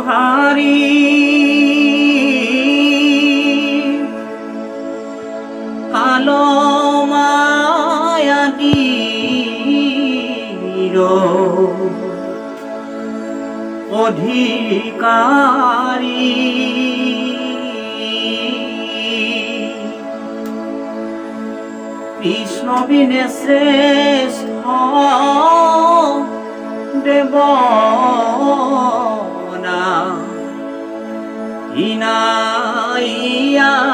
সহাৰি কাল মায়াদীৰ অধিকাৰী কৃষ্ণ বিনে শ্ৰেষ্ঠ দেৱনা ইনাইয়াৰ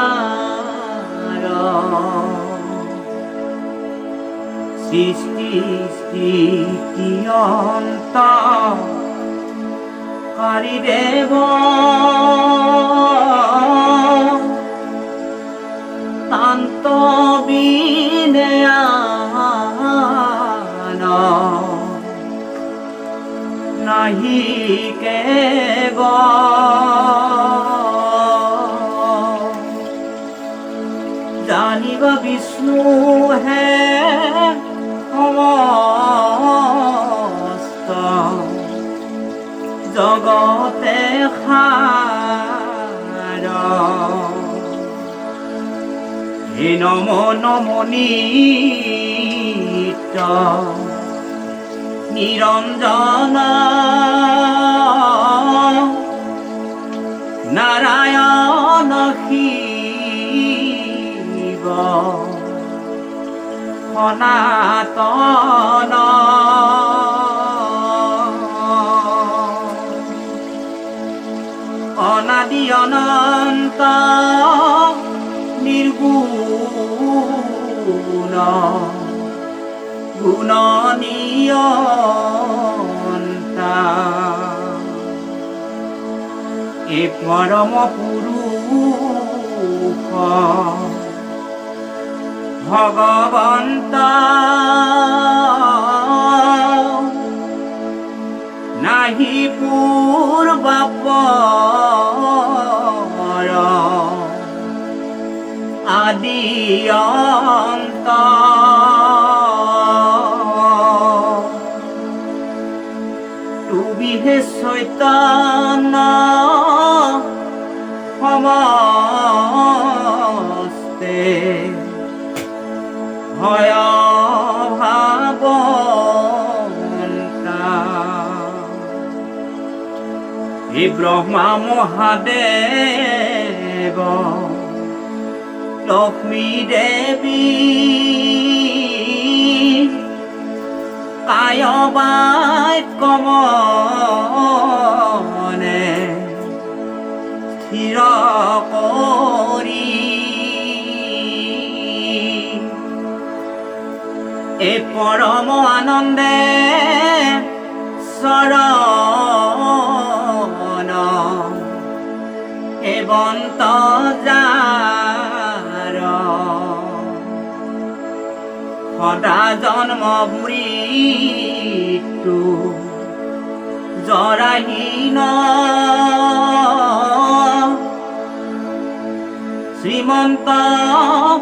সৃষ্টি স্থিতি অন্ত কাৰি দেৱ তান্ত বিনয়ান নাহি কেব জানিব বিষ্ণু হে সমস্ত জগতে সাৰ হে নম নমনিত নিৰঞ্জন নাৰায়ণ শিৱ সনাতন অনাদি অনন্ত নিৰ্গুণ গুণনিয়ন্তা এ পৰম পুৰুষ ভগৱন্ত নাহি পূৰ্বাপৰ আদি অন্ত তুবিহে চৈতন্য সমস্তে হয় ভাবন্তা হে ব্ৰহ্মা মহাদেৱ লক্ষ্মী দেৱী কায়বাক্য মনে স্থিৰ কৰি এ পৰম আনন্দে চৰণ হেবন্ত যাৰ সদা জন্ম মৃত্যু জৰাহীন শ্ৰীমন্ত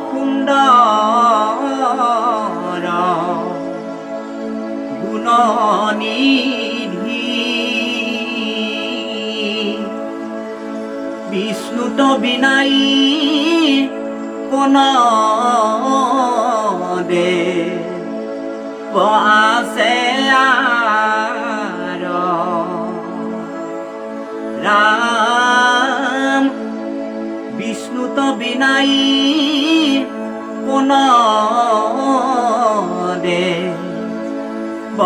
সুন্দৰ গুণনিধি বিষ্ণুত বিনাই কোন দেৱ আছে আৰ ৰাম বিষ্ণুত বিনাই কোন দেৱ